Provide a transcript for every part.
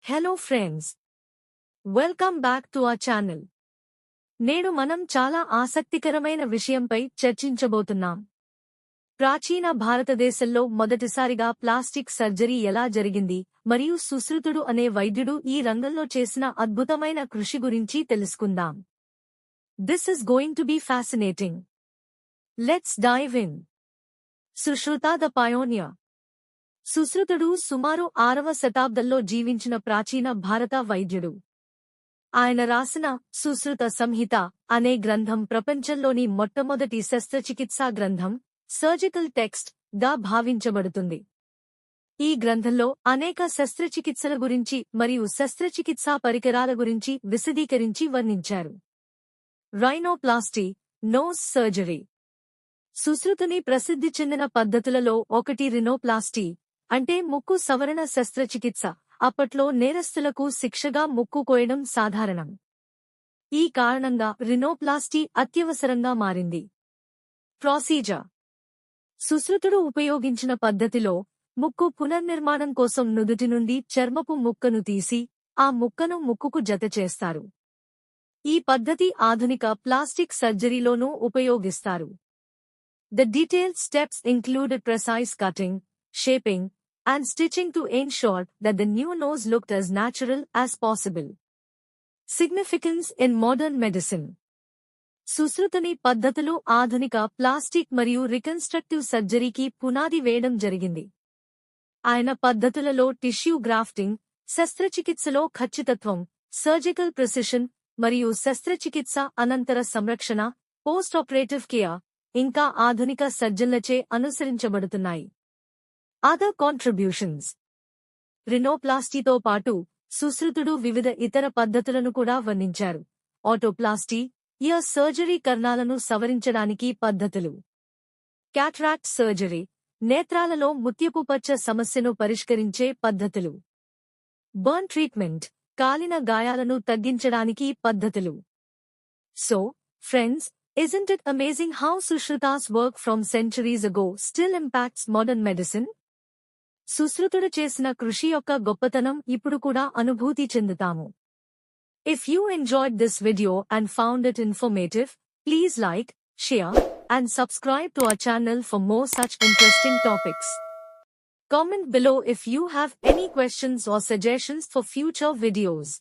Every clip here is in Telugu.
Hello friends, welcome back to our channel. నేడు మనం చాలా ఆసక్తికరమైన విషయంపై చర్చించబోతున్నాం. ప్రాచీన భారతదేశంలో మొదటిసారిగా ప్లాస్టిక్ సర్జరీ ఎలా జరిగింది మరియు సుశ్రుతుడు అనే వైద్యుడు ఈ రంగంలో చేసిన అద్భుతమైన కృషి గురించి తెలుసుకుందాం. This is going to be fascinating. Let's dive in. Sushruta the pioneer. సుశ్రుతుడు సుమారు 6వ శతాబ్దంలో జీవించిన ప్రాచీన భారత వైద్యుడు. ఆయన రాసిన సుశ్రుత సంహిత అనే గ్రంథం ప్రపంచంలోని మొట్టమొదటి శస్త్రచికిత్సా గ్రంథం, సర్జికల్ టెక్స్ట్ గా భావించబడుతుంది. ఈ గ్రంథంలో అనేక శస్త్రచికిత్సల గురించి మరియు శస్త్రచికిత్సా పరికరాల గురించి విశదీకరించి వర్ణించారు. Rhinoplasty, nose surgery. సుశ్రుతుని ప్రసిద్ధి చెందిన పద్ధతులలో ఒకటి రినోప్లాస్టీ, అంటే ముక్కు సవరణ శస్త్రచికిత్స. అప్పట్లో నేరస్తులకు శిక్షగా ముక్కు కోయడం సాధారణం. ఈ కారణంగా రినోప్లాస్టీ అత్యవసరంగా మారింది. ప్రొసీజర్. సుశ్రుతుడు ఉపయోగించిన పద్ధతిలో ముక్కు పునర్నిర్మాణం కోసం నుదుటి నుండి చర్మపు ముక్కను తీసి ఆ ముక్కను ముక్కుకు జతచేస్తారు. ఈ పద్ధతి ఆధునిక ప్లాస్టిక్ సర్జరీలోనూ ఉపయోగిస్తారు. The detailed steps included precise cutting, shaping, and stitching to ensure that the new nose looked as natural as possible. Significance in modern medicine. సుశ్రుతుని పద్ధతులు ఆధునిక ప్లాస్టిక్ మరియు రికన్స్ట్రక్టివ్ సర్జరీకి పునాది వేయడం జరిగింది. ఆయన పద్ధతులలో టిష్యూ గ్రాఫ్టింగ్, శస్త్రచికిత్సలో ఖచ్చితత్వం, సర్జికల్ ప్రిసిషన్ మరియు శస్త్రచికిత్స అనంతర సంరక్షణ, పోస్ట్ ఆపరేటివ్ కేర్ ఇంకా ఆధునిక సర్జన్లచే అనుసరించబడుతున్నాయి. Other contributions. రినోప్లాస్టీతో పాటు సుశ్రుతుడు వివిధ ఇతర పద్ధతులను కూడా వర్ణించారు. ఆటోప్లాస్టీ, ఇయర్ సర్జరీ, కర్ణాలను సవరించడానికి పద్ధతులు. క్యాటరాక్ట్ సర్జరీ, నేత్రాలలో ముత్యపు పచ్చ సమస్యను పరిష్కరించే పద్ధతులు. బర్న్ ట్రీట్మెంట్, కాలిన గాయాలను తగ్గించడానికి పద్ధతులు. So, friends, isn't it amazing how Sushruta's work from centuries ago still impacts modern medicine? సుశ్రుతుడు చేసిన కృషి యొక్క గొప్పతనం ఇప్పుడు కూడా అనుభూతి చెందుతాము. If you enjoyed this video and found it informative, please like, share, and subscribe to our channel for more such interesting topics. Comment below if you have any questions or suggestions for future videos.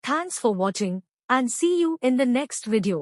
Thanks for watching, and see you in the next video.